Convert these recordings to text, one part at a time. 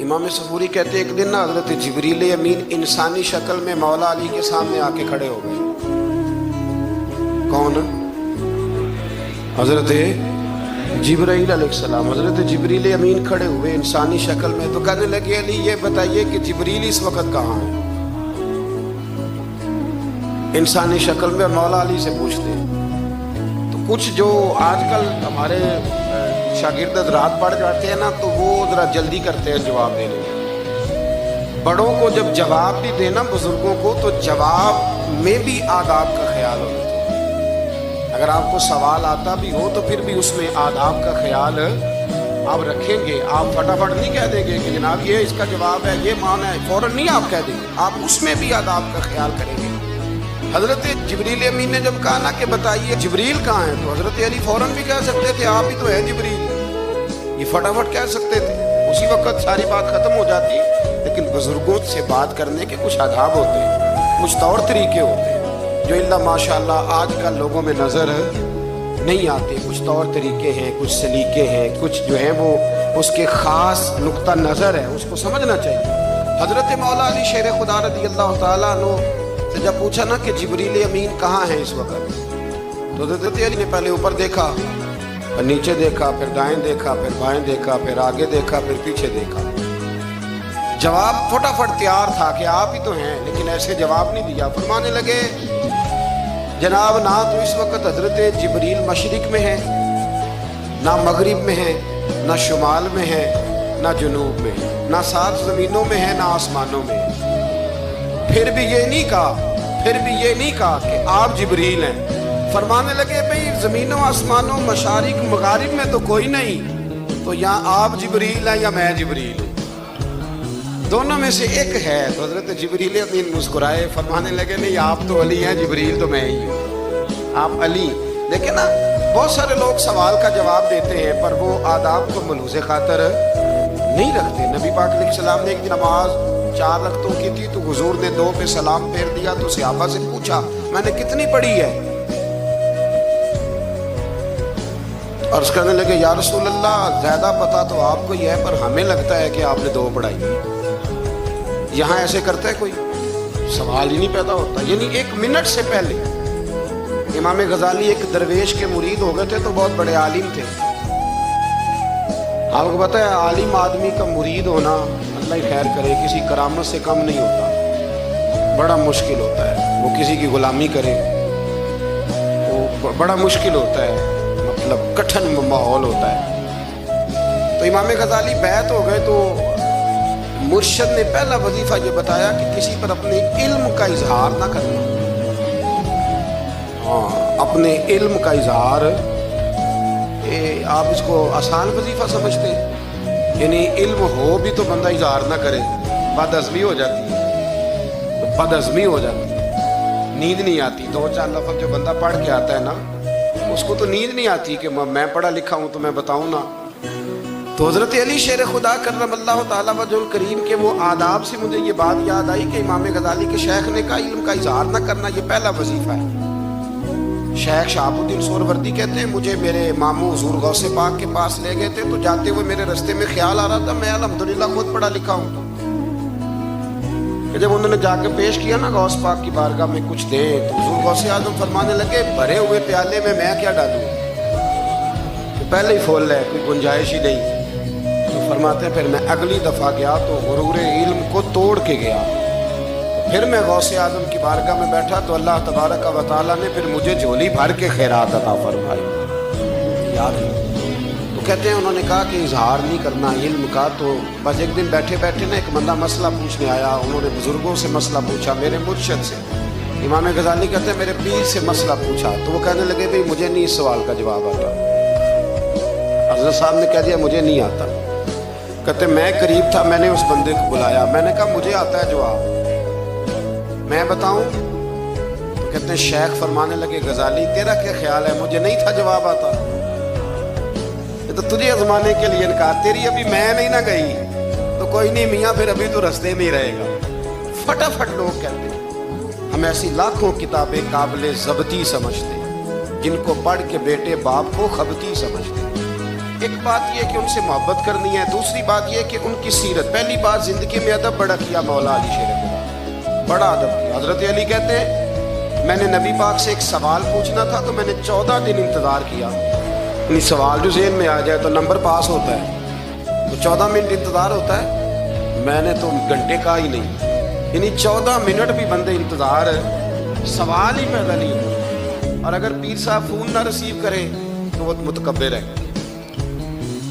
امام صفوری کہتے ہیں ایک دن نا حضرت جبریل امین انسانی شکل میں مولا علی کے سامنے آ کے کھڑے ہو گئے۔ کون؟ حضرت جبرائیل علیہ السلام۔ حضرت جبریل امین کھڑے ہوئے انسانی شکل میں، تو کہنے لگے علی یہ بتائیے کہ جبریل اس وقت کہاں ہے؟ انسانی شکل میں مولا علی سے پوچھتے ہیں۔ تو کچھ جو آج کل ہمارے شاگرد حضرات پڑھ جاتے ہیں نا، تو وہ ذرا جلدی کرتے ہیں جواب دینے میں۔ بڑوں کو جب جواب بھی دینا بزرگوں کو، تو جواب میں بھی آداب کا خیال ہونا چاہیے۔ اگر آپ کو سوال آتا بھی ہو تو پھر بھی اس میں آداب کا خیال آپ رکھیں گے۔ آپ فٹافٹ نہیں کہہ دیں گے کہ جناب یہ اس کا جواب ہے، یہ معنی ہے، فوراً نہیں آپ کہہ دیں گے، آپ اس میں بھی آداب کا خیال کریں گے۔ حضرت جبریل امین نے جب کہا نا کہ بتائیے جبریل کہاں ہے، تو حضرت علی فوراً بھی کہہ سکتے تھے آپ ہی تو ہے جبریل، یہ فٹافٹ کہہ سکتے تھے، اسی وقت ساری بات ختم ہو جاتی۔ لیکن بزرگوں سے بات کرنے کے کچھ آداب ہوتے ہیں، کچھ طور طریقے ہوتے ہیں جو اللہ ماشاءاللہ آج کل لوگوں میں نظر نہیں آتے۔ کچھ طور طریقے ہیں، کچھ سلیقے ہیں، کچھ جو ہیں وہ اس کے خاص نقطہ نظر ہے، اس کو سمجھنا چاہیے۔ حضرت مولا علی شیر خدا رضی اللہ تعالیٰ عنہ سے جب پوچھا نا کہ جبریل امین کہاں ہے اس وقت، تو حضرت علی نے پہلے اوپر دیکھا، پھر نیچے دیکھا، پھر دائیں دیکھا، پھر بائیں دیکھا، پھر آگے دیکھا، پھر پیچھے دیکھا۔ جواب فٹافٹ تیار تھا کہ آپ ہی تو ہیں، لیکن ایسے جواب نہیں دیا۔ فرمانے لگے جناب نہ تو اس وقت حضرت جبریل مشرق میں ہے، نہ مغرب میں ہے، نہ شمال میں ہے، نہ جنوب میں ہے، نہ 7 زمینوں میں ہے، نہ آسمانوں میں ہے۔ پھر بھی یہ نہیں کہا کہ آپ جبریل ہیں۔ فرمانے لگے بھئی زمینوں آسمانوں مشارق مغارب میں تو کوئی نہیں، تو یا آپ جبریل ہیں یا میں جبریل ہوں، دونوں میں سے ایک ہے۔ تو حضرت جبریل امین مسکرائے، فرمانے لگے نہیں آپ تو علی ہیں، جبریل تو میں ہی ہوں، آپ علی۔ لیکن نا بہت سارے لوگ سوال کا جواب دیتے ہیں پر وہ آداب کو ملحوظ خاطر نہیں رکھتے۔ نبی پاک علیہ السلام نے ایک دن نماز 4 رکعتوں کی تھی، تو حضور نے 2 پہ سلام پھیر دیا، تو صحابہ سے پوچھا میں نے کتنی پڑھی ہے؟ عرض کرنے لگے یا رسول اللہ زیادہ پتا تو آپ کو ہی ہے، پر ہمیں لگتا ہے کہ آپ نے 2 پڑھائی۔ یہاں ایسے کرتا ہے کوئی؟ سوال ہی نہیں پیدا ہوتا۔ یعنی 1 منٹ سے پہلے امام غزالی ایک درویش کے مرید ہو گئے تھے، تو بہت بڑے عالم تھے۔ آپ کو پتہ ہے عالم آدمی کا مرید ہونا اللہ ہی خیر کرے کسی کرامت سے کم نہیں ہوتا، بڑا مشکل ہوتا ہے۔ وہ کسی کی غلامی کرے وہ بڑا مشکل ہوتا ہے، مطلب کٹھن ماحول ہوتا ہے۔ تو امام غزالی بیعت ہو گئے، تو مرشد نے پہلا وظیفہ یہ بتایا کہ کسی پر اپنے علم کا اظہار نہ کرنا۔ اپنے علم کا اظہار، آپ اس کو آسان وظیفہ سمجھتے ہیں؟ یعنی علم ہو بھی تو بندہ اظہار نہ کرے، بد ہضمی ہو جاتی ہے، بد ہضمی ہو جاتی ہے، نیند نہیں آتی۔ 2-4 لفظ جو بندہ پڑھ کے آتا ہے نا، اس کو تو نیند نہیں آتی کہ میں پڑھا لکھا ہوں تو میں بتاؤں نا۔ تو حضرت علی شیر خدا کرم اللہ تعالیٰ وجہ الکریم کے وہ آداب سے مجھے یہ بات یاد آئی کہ امام غزالی کے شیخ نے کہا علم کا اظہار نہ کرنا یہ پہلا وظیفہ ہے۔ شیخ شہاب الدین سہروردی کہتے ہیں مجھے میرے ماموں حضور غوث پاک کے پاس لے گئے تھے، تو جاتے ہوئے میرے رستے میں خیال آ رہا تھا میں الحمدللہ خود پڑھا لکھا ہوں، کہ جب انہوں نے جا کے پیش کیا نا غوث پاک کی بارگاہ میں کچھ دیں، تو حضور غوث اعظم فرمانے لگے بھرے ہوئے پیالے میں کیا ڈالوں، کہ پہلے ہی فول ہے، کوئی گنجائش ہی نہیں۔ تو فرماتے ہیں پھر میں اگلی دفعہ گیا تو غرور علم کو توڑ کے گیا، پھر میں غوث اعظم کی بارگاہ میں بیٹھا تو اللہ تبارک و تعالیٰ نے پھر مجھے جھولی بھر کے خیرات عطا فرمائی۔ یاد ہے؟ تو کہتے ہیں انہوں نے کہا کہ اظہار نہیں کرنا علم کا۔ تو بس ایک دن بیٹھے بیٹھے نا ایک بندہ مسئلہ پوچھنے آیا، انہوں نے بزرگوں سے مسئلہ پوچھا، میرے مرشد سے، امام غزالی کہتے ہیں میرے پیر سے مسئلہ پوچھا، تو وہ کہنے لگے بھئی مجھے نہیں اس سوال کا جواب آتا۔ حضرت صاحب نے کہہ دیا مجھے نہیں آتا۔ کہتے میں قریب تھا، میں نے اس بندے کو بلایا، میں نے کہا مجھے آتا ہے جواب، میں بتاؤں؟ تو کہتے ہیں شیخ فرمانے لگے غزالی تیرا کیا خیال ہے مجھے نہیں تھا جواب آتا؟ یہ تو تجھے آزمانے کے لیے انکار، تیری ابھی میں نہیں نہ گئی تو کوئی نہیں میاں، پھر ابھی تو رستے میں ہی رہے گا۔ فٹافٹ لوگ کہتے ہیں ہم ایسی لاکھوں کتابیں قابل ضبطی سمجھتے ہیں جن کو پڑھ کے بیٹے باپ کو خبتی سمجھتے ہیں۔ ایک بات یہ کہ ان سے محبت کرنی ہے، دوسری بات یہ کہ ان کی سیرت. پہلی بات زندگی میں ادب بڑا کیا مولا علی شیر خدا، بڑا ادب کیا. حضرت علی کہتے ہیں میں نے نبی پاک سے ایک سوال پوچھنا تھا تو میں نے 14 دن انتظار کیا. یعنی سوال جو ذہن میں آ جائے تو نمبر پاس ہوتا ہے، تو 14 منٹ انتظار ہوتا ہے، میں نے تو گھنٹے کا ہی نہیں. یعنی 14 منٹ بھی بندے انتظار سوال ہی پیدا نہیں ہوتا. اور اگر پیر صاحب فون نہ ریسیو کرے تو وہ متکبر ہے،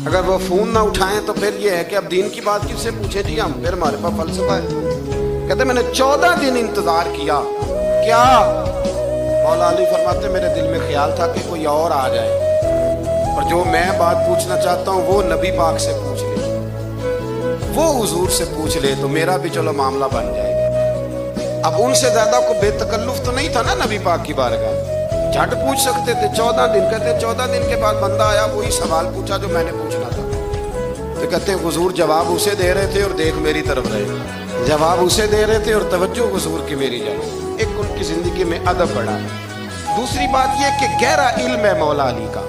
اگر وہ فون نہ اٹھائیں تو پھر یہ ہے کہ اب دین کی بات کس سے پوچھیں جی ہم، پھر ہمارے پاس فلسفہ ہے. کہتے میں نے 14 دن انتظار کیا. کیا؟ مولا علی فرماتے میرے دل میں خیال تھا کہ کوئی اور آ جائے اور جو میں بات پوچھنا چاہتا ہوں وہ نبی پاک سے پوچھ لے، وہ حضور سے پوچھ لے تو میرا بھی چلو معاملہ بن جائے گا. اب ان سے زیادہ کو بے تکلف تو نہیں تھا نا نبی پاک کی بارگاہ، جھٹ پوچھ سکتے تھے. 14 دن کہتے 14 دن کے بعد بندہ آیا، وہی سوال پوچھا جو میں نے پوچھنا تھا. تو کہتے ہیں حضور جواب اسے دے رہے تھے اور دیکھ میری طرف رہے، جواب اسے دے رہے تھے اور توجہ حضور کی میری جانب. ایک ان کی زندگی میں ادب بڑھا. دوسری بات یہ کہ گہرا علم ہے مولا علی کا.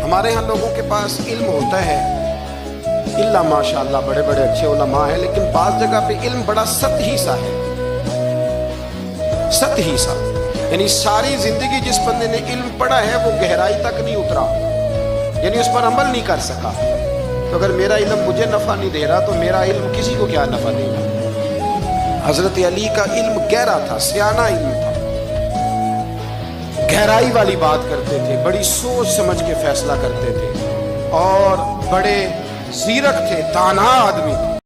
ہمارے ہاں لوگوں کے پاس علم ہوتا ہے اللہ ماشاءاللہ بڑے بڑے اچھے علماء ہیں، لیکن بعض جگہ پہ علم بڑا سطحی سا ہے، سطحی سا. یعنی ساری زندگی جس بندے نے علم پڑھا ہے وہ گہرائی تک نہیں اترا، یعنی اس پر عمل نہیں کر سکا. تو اگر میرا علم مجھے نفع نہیں دے رہا تو میرا علم کسی کو کیا نفع دے گا. حضرت علی کا علم گہرا تھا، سیانہ علم تھا، گہرائی والی بات کرتے تھے، بڑی سوچ سمجھ کے فیصلہ کرتے تھے اور بڑے زیرک تھے، دانا آدمی تھے.